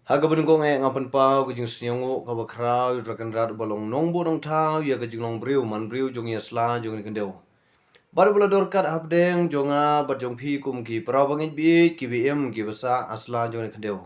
Haga benengkong ngapan pau ke jing senyongo ka bakrau drakan rat balong nongbo nong tau ya ke jing long briu man briu jong ya sla jong ni kendeu. Baru bula dorkat hapdeng jonga jong phi kum ki pra bangit bi ki bm ki basa asla jong ni kendeu.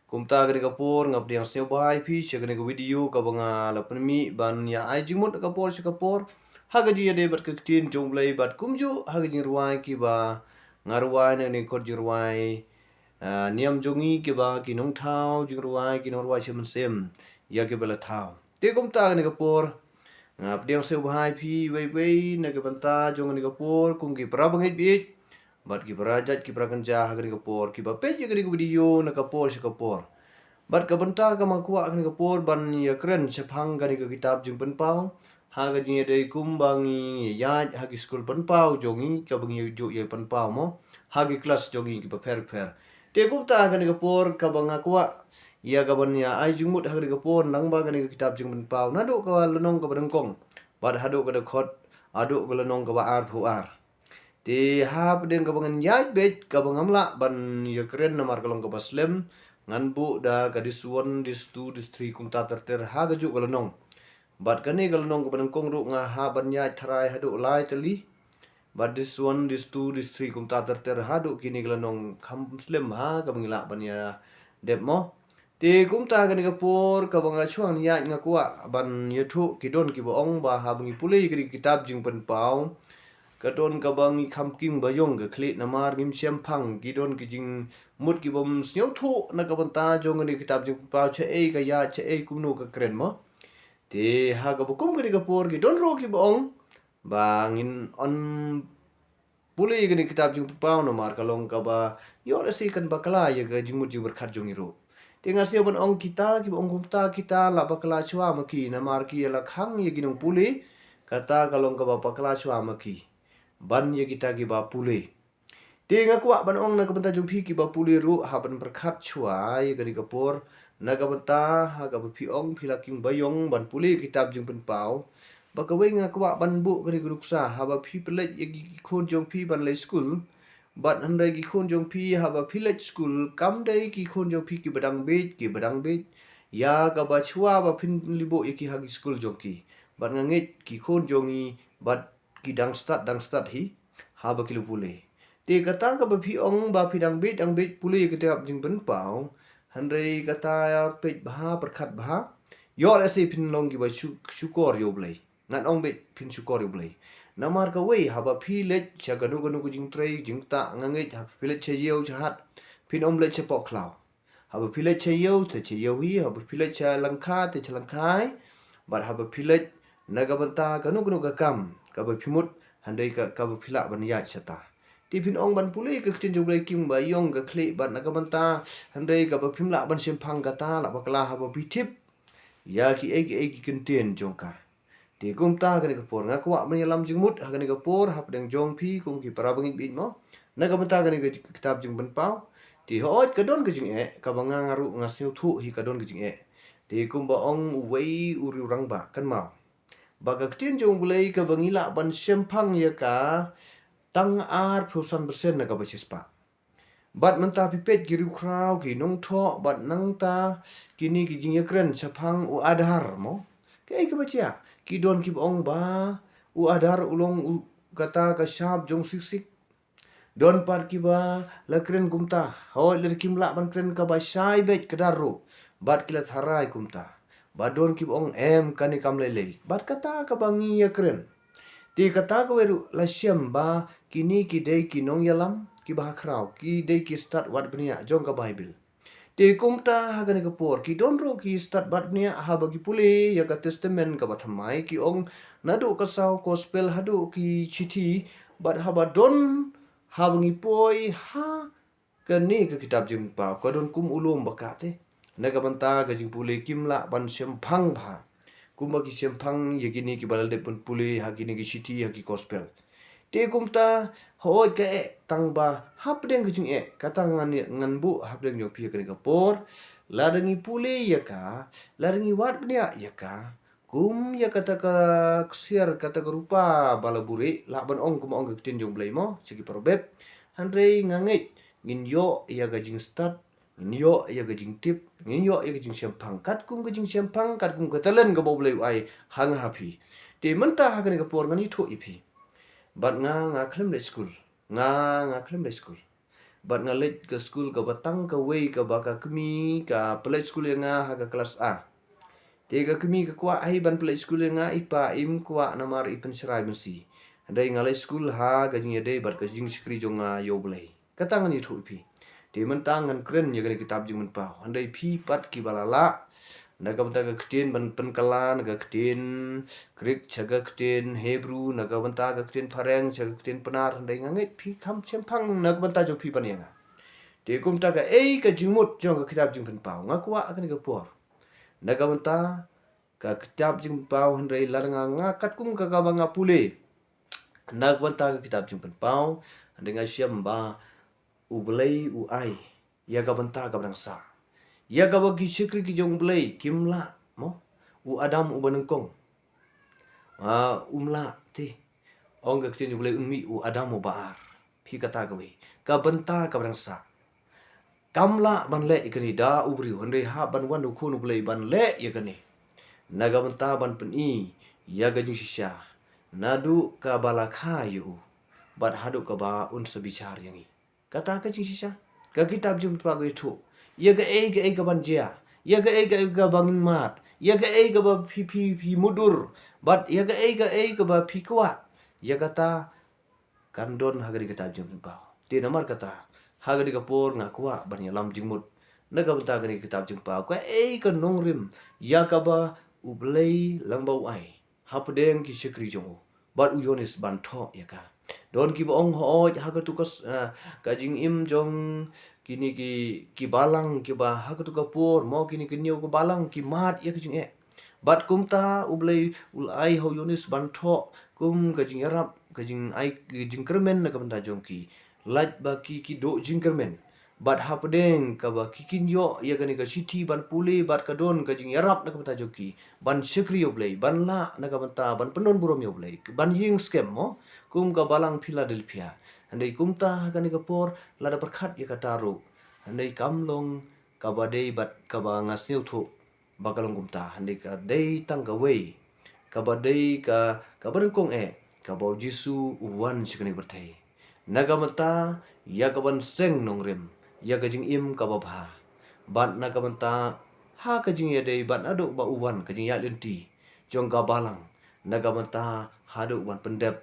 Kum ta gani kapor ngap diang seo bai phi se gani ka video ka banga la penmi ban ya ai jingmut kapor se kapor. Haga ji ya de bat ke tin jong blai bat kumju haga jing ruai ki ba ngaruai ni kor jing ruai niam jongi ke ba ki nong thau jing ruai ki nong ruai sem sem ya ke bela thau te kum ta ne kapor ngap diang se bahai phi wei wei ne ke banta jong ne kapor kum ki pra bangai bi bat ki pra jat ki pra kanja ha ke kapor ki ba pe je ke video ne kapor se kapor bat ka banta ka ma kuwa ne kapor ban ya kren se phang ka ni ka kitab jing pen pau ha ga jing de kum bangi ya ha ki school pen pau jongi ka bangi jo ye pen pau mo ha ki class jongi ki pa fer te kum ta ka ni kapor ka banga kuwa ya ka ban ya ai jing mut ha ni kapor nang ba ka ni kitab jing pen pau na do ka lenong ka badang kong bat ha do ka de khot adu ka lenong ka ba ar phu ar te ha pden ka bangan ya bet ka bangam la ban ya keren na mar ka long ka baslem ngan bu da ka dis 1 dis 2 dis 3 kum ta ter ha ga ju ka lenong bat ka ni ka lenong ka badang kong ru nga ha ban ya tharai ha do lai tali but this one this two this three kum ta ter hadu kini glanong kham slim ha ka bangila banya dep mo te kum ta ka ni ka por ka banga chuang ya nga kwa ban ye thu ki don ki bo ong ba ha bangi pulei ki kitab jing pen pau ka don ka bangi kham king ba yong ka khle na mar ngim sem phang ki don ki jing mut ki bom snyo thu na ka ban ta jong ni kitab jing pau che e ka ya che e kum no ka kren mo te ha ka bo kum ka ni ka por ki don ro ki bo ong bangin on Puli gani kitab jing pau no mar kalong ka ba yo la si kan bakala ya ga jing mut jing berkhat jong iro tinga sia ban ong kita ki ong kumta kita la bakala chwa ma ki na mar ki la khang ye ginong puli kata kalong ka ba bakala chwa ma ki ban ye kita ki ba puli tinga kwa ban ong na ka banta jong phi ki ba puli ru ha ban berkhat chwa ye gani kapor na ka banta ha ka ba phi ong phi la king bayong ban puli kitab jing pen pau Bakawe nga kwa ban bu kani guruksa haba phi pelet yagi khon jong phi ban le school bat handai gi khon jong phi haba village school kam dai ki khon jong phi ki badang bet ya ka ba chua ba phin libo yaki hagi school jong ki bat nganget ki khon jongi bat ki dang start hi haba ki lupule te kata ka ba phi ong ba phi dang bet pule ki te ap jing ban pau handai kata ya pet bha perkhat bha yo la se phin long ki ba shukor yo blai nan ong bet phin shukor yo blai namar ka wei haba phi le cha ganu ganu ku jing trei jing ta ngangai ha phi le che yeu cha hat phin om le che po klau haba phi le che yeu te che yeu hi haba phi le cha lang kha te cha lang khai bat haba phi le naga banta ganu ganu ka kam ka ba phimut handai ka ba phila ban ya cha ta ti phin ong ban puli ka tin jong blai kim ba yong ka khle ban naga banta handai ka ba phimla ban sem phang ka ta la ba kala haba bi thip ya ki eki kenten jong ka ti kum ta ka ni ka por nga kwa man yalam jing mut ha ka ni ka por hap deng jong phi kum ki para bangit bit mo na ka mata ka ni ka kitab jing ban pau ti hot ka don ka jing e ka banga ngaru nga siu thu hi ka don ka jing e ti kum ba ong wei uri rang ba kan mau ba ka tin jong bulai ka bangila ban sem phang ya ka tang ar phusan bersen na ka ba chispa bat manta pipet giru krau ki nong tho bat nang ta kini ki jing yakren chapang u adhar mo ke ka bacha ki don ki ong ba u adhar ulong u kata ka shap jong sik sik don par ki ba lakren kumta ho ler kimla ban kren ka ba shai bet kadaru bat kila tharai kumta ba don ki ong em kani kam lele bat kata ka bangi yakren ti kata ka weru la syam ba kini ki dei ki nong yalam ki bah krau ki dei ki start wat bnia jong ka bible te kumta hagani ka por ki don ro ki start bat bnia ha bagi pule ya ka testament ka bathamai ki ong nadu ka saw gospel hadu ki chithi bat haba don ha bangi poi ha ka ni ka kitab jing pa ka don kum ulum bakate naga banta ka jing pule kimla ban sem phang bha kuma ki sem phang yegini ki balal de pun pule hagini ki chithi hagi gospel te kumta hoi ke tang ba hap deng kujing kata ngan bu hap deng jong pia kene kapor ladangi pule ya ka ladangi wat bnia ya ka kum ya kata ka ksiar kata ka rupa balaburi la ban ong kum ong tin jong blai mo segi probeb handrei nganget ngin yo ya ga jing start Nyo ya ke jing tip, nyo ya ke jing sempang, kat kum ke jing sempang, kat kum ke talen ke bau blai ai hang happy. Te mentah hakan ke por ngani tho ipi. Bat nga klem le school. Nga klem le school. Bat nga let ke school ke batang ke wei ke baka kemi ka play school yang nga ha ke kelas A. Te ke kemi ke kwa ai ban play school yang nga ipa im kwa namar ipen serai mesi. Andai ngalai school ha ke jing yade bat ke jing skri jonga yo blai. Kata ngani tho ipi. Di mentangan keren ya gani kitab jing menpau. Andai pi pat ki balala. Naga benta ke ketin ban penkala, naga ketin Greek, caga ketin Hebrew, naga benta ke ketin Pareng, caga ketin Penar. Andai ngangit pi kam cempang naga benta jong pi panianga. Di kum ta ke ke jingmut jong ke kitab jing menpau. Ngakwa akan ke por. Naga benta ke kitab jing menpau handai laranga ngakat kum ke kabanga pule. Naga benta ke kitab jing menpau. Andai ngasiam ba ublay u ai ya ga banta ga brangsa ya ga bagi syukri ki jong blay kimla mo u adam u banengkong umla ti ong ga tin blay ummi u adam u baar phi kata ga we ka banta ka brangsa kamla ban le ikani da ubri honde ha ban wan u khunu blay ban le yakani naga banta ban pen i ya ga jing shisha nadu ka bala khayu bat hadu ka ba un sebicar yangi kata ka jing shisha ka kitab jum pagai thu ya ga ga ban jia ya ga bangin mat ya ga ba pi mudur bat ya ga ba pi kwa ya kata kandon hagari kitab jum pa ti namar kata hagari ka por ngakwa ban ya lam jingmut naga benta gani kitab jum pa ka ka nongrim ya ka ba ublei langbau ai hapdeng ki shikri jong bat uyonis ban tho ya ka don ki bong ho ha ka tukas ka jing im jong kini ki balang ki ba ha ka tuka por mo kini ki niu ko balang ki mat ya ka jing bat kumta ublei ulai ho yonis ban tho kum ka jing yarap ka jing ai ka jing kermen na ka benta jong ki lat ba ki do jing kermen bat hapdeng ka ba kikin yo ya gani ka siti ban puli bat ka don ka jing yarap na ka benta jong ki ban shikri yo blei ban la na ka benta ban penon burom yo blei ban ying scam mo kum ka balang Philadelphia andai kum ta gani ka por lada perkhat ya ka taru andai kamlong ka ba dei bat ka ba ngasniu thu bakalong kum ta andai ka dei tang ka wei ka ba dei ka berengkong ka ba jisu uwan sikani bertai naga mata ya ka ban seng nongrem ya ka jing im ka ba bha bat naga mata ha ka jing ya dei bat adu ba uwan ka jing ya lenti jong ka balang naga mata hadu wan pendep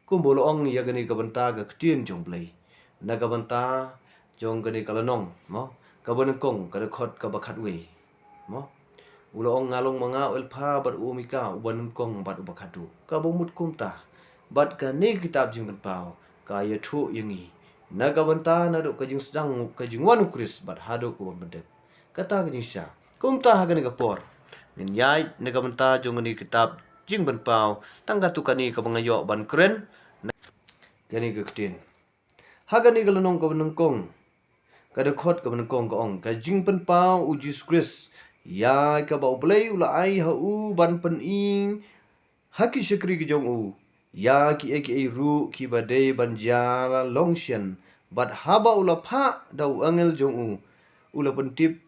kumbolo ong ya gani ka banta ga ktien jong play naga banta jong gani kalanong mo ka banengkong ka khot ka bakhat we mo ulo ong ngalong mga ulpha bat umika ubanengkong bat ubakhatu ka bomut kumta bat ka ne kitab jing pau ka ya thu yangi naga banta na do ka jing sedang ka jing wanu kris bat hadu ko bendep kata ka jing sha kumta ha gani ka por min yai naga banta jong gani kitab jing pau tangga tu kani ka bangayo ban kren gani ka ktin hagani ka lanong ka banengkong ka khot ka banengkong ka ong ka jing pau u Jesus Christ ya ka ba blai ula ai ha u ban pen ing haki shikri ki jong u ya ki e ru ki ba dei ban ja longshen bat haba ula pha dau angel jong u ula pentip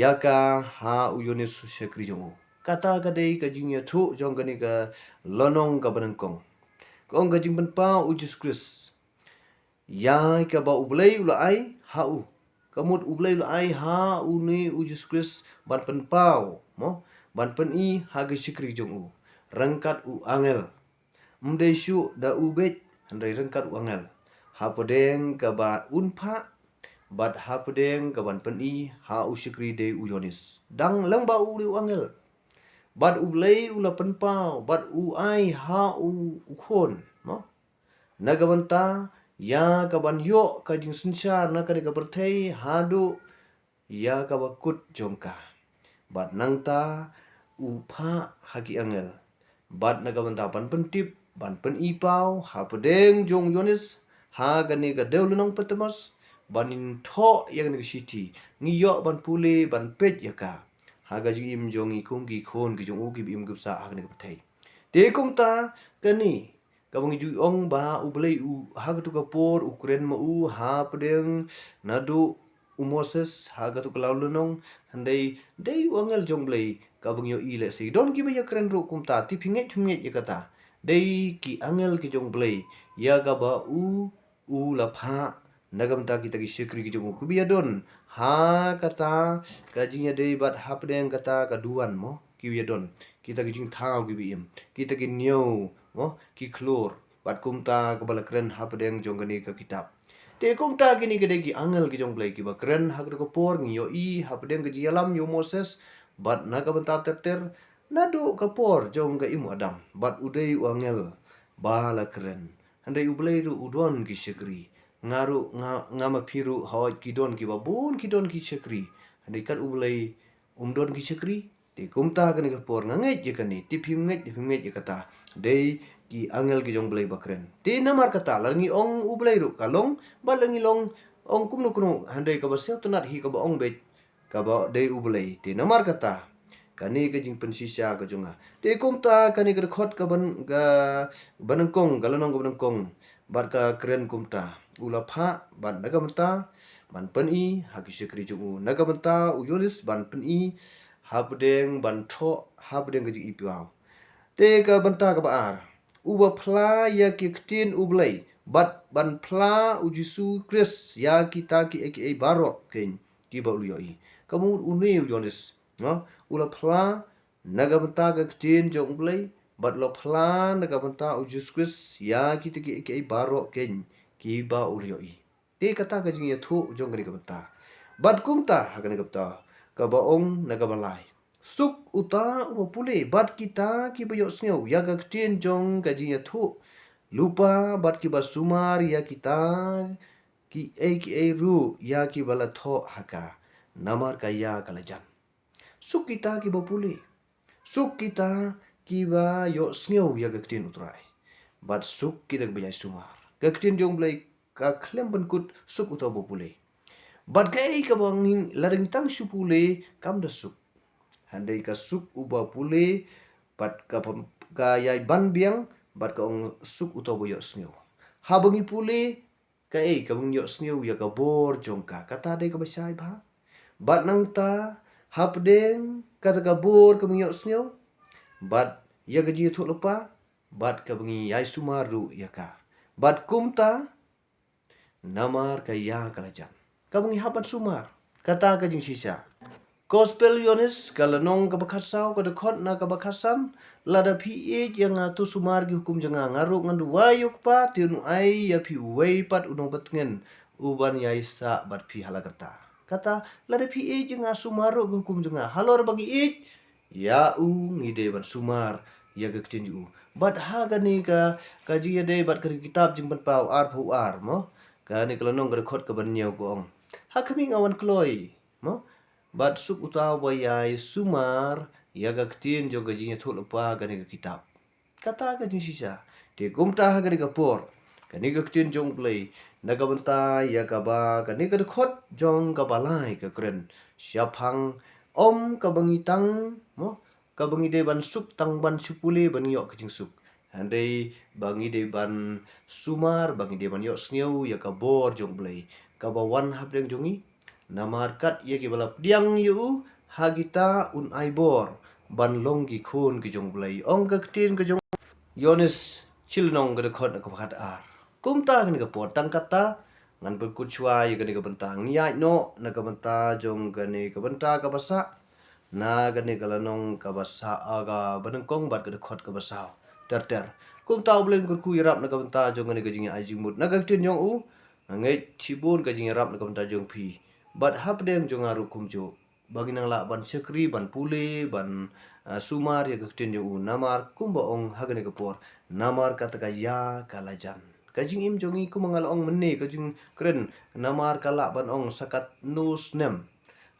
ya ka ha u yonis shikri jong u kata ka dei ka jing ya thu jong kani ka lonong ka banengkong kong ka jing pau u Jesus Christ ya ka ba ublai ula ai ha u kamut ublai ula ai ha u ni u Jesus Christ ban pen pau mo ban pen i ha ga shikri jong u rangkat u angel mde shu da u bet handai rangkat u angel ha podeng ka ba unpa bat ha podeng ka ban pen i ha u shikri de u yonis dang lang ba u angel bat ublai ula pen pau bat u ai ha u khon mo naga banta ya ka ban yo ka jing sinchar na ka ka berthei hadu ya ka bakut jongka bat nangta upha haki angel bat naga banta ban pentip ban pen ipau ha pedeng jong yonis ha gani ga deulunong petemas banin tho yang ni siti ngiyo ban pule ban pet yaka ha ga jing im jong i kum gi khon gi jong u gi im gupsa ha gani berthei te kong ta kani kabang ju ong ba u blai u ha tu ka por ukren ma u ha pedeng nadu Moses haga tu kalau lunong handai dei wangel jonglei kabung yo ile si don ki ya keren ru kum ta ti pinget ya kata dei ki angel ki jonglei ya ga ba u la pha nagam ta kita ki sekri ki jong ku biya don ha kata kajinya dei bat hapdeng kata kaduan mo ki ya don kita ki jing thau ki biem kita ki new mo ki klor bat kum ta kabala keren hapdeng jonggani ka kitab te kong ta kini gede ki angel ki jong play ki ba kren hak ko por ngi yo I hapden ke alam yo Moses bat na ka benta ter na do ka por jong ga imu adam bat udai u angel bala kren handai u blai ru udon ki sekri ngaru ngama piru hawat ki don ki ba bun ki don ki sekri handai kat u blai don ki sekri te kumta kani ka por ngangai je kani tipim ngai je kata dei ki angel ki jong blai bakren te namar kata langi ong u blai ru kalong balangi long ong kumnu kunu handai ka basel tunat hi ka ba ong bet ka ba dei u blai te namar kata kani ka jing pensisa ka jonga te kumta kani ka khot ka banangkong galanong ka banangkong bat ka kren kumta ula pha ban naga menta ban pen I haki sekri jungu naga menta u yolis ban pen I habdeng ban tho habdeng gaji ipiau te ka banta ka baar uba pla ya ki ktin ublai bat ban pla u Jisu Kris ya kita ki aka barok ken ki ba uliyoi kamu une u jones no ula pla naga banta ka ktin jong ublai bat lo pla naga banta u Jisu Kris ya kita ki aka barok ken ki ba uliyoi te kata ka jing ya thu jong ka banta bat kumta hakane kapta ka baong naga balai suk uta upa pule bat kita ki bayok sneu ya ga ktien jong gaji ya thu lupa bat ki basumar ya kita ki ru ya ki bala tho haka namar kaya kalajan suk kita ki bapule suk kita ki ba yok sneu ya ga ktien utrai bat suk kita bayai sumar ga ktien jong blai ka klem benkut suk uta bapule bat kai ka bangin laring tang supule kam da suk handai ka suk uba pule bat ka yai ban biang bat ka ong suk uto boyo sneu habangi pule ka ka bang yo sneu ya ka bor jongka kata dai ka basai ba bat nang ta hapdeng kata ka bor ka bang yo sneu bat ya gaji thu lupa bat ka bangi yai sumaru ya ka bat kumta namar ka ya kalajan ka bangi hapan sumar kata ka jing sisa Gospel Yonis kalanong kabakasau kadakot na kabakasan lada pi yang tu sumar gi hukum janga ngaru ngandu wayuk pa tiunu ai ya pi wei pat unong batngen uban ya isa bat pi halakarta kata lada pi janga sumaru gi hukum janga halor bagi ya u ngide ban sumar ya ga ktinju bat ha gani ka kaji ya de bat kari kitab jing ban pau ar phu ar mo kani kalanong kadakot ka ban nyau ko ong ha kaming awan kloi mo bat suk utaw bayai sumar ya ga ktin jo gajinya thul pa gani ga kitab kata ga jin sisa te gumta ha gani ga por gani ga ktin jong play naga banta ya ga ba gani ga khot jong ga balai ga kren syapang om ka bangi tang mo ka bangi de ban suk tang ban supule ban yo ka jing suk handai bangi de ban sumar bangi de ban yo sneu ya ka bor jong play ka ba wan hap deng jongi namarkat ye ki balap diang yu hagita un aibor ban longgi khun ki jong blai ong ka tin ka jong yonis chilnong ga khot ka khat ar kumta ni ka pot tang kata ngan ber kuchwa ye ga ni ka bentang nya no na ka benta jong ga ni ka benta ka basa na ga ni ka lanong ka basa aga banang kong bat ga khot ka basa ter kumta ublen kur ku yarap na ka benta jong ga ni ka jing ai jing mut na ka tin jong u ngai chibun ka jing yarap na ka benta jong phi bat hapdeng jong aru kumjo bagi nang la ban sekri ban pule ban sumar ya gaktin jo namar kumba ong hagane kapor namar kata ka ya kalajan kajing im jongi kumangal ong menne kajing keren namar kala ban ong sakat nus nem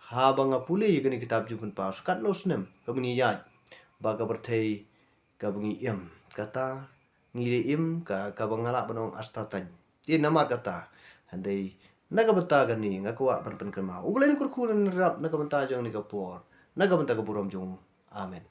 ha banga pule gani kitab jupun pa sakat nus nem kabuni ya baga berthei kabungi im kata ngire im ka kabangala ban ong astatan di namar kata handai naga benta gani ngakwa pan pan kema ublen kur kunan rap naga benta jong ni kapor naga benta kapuram jong amen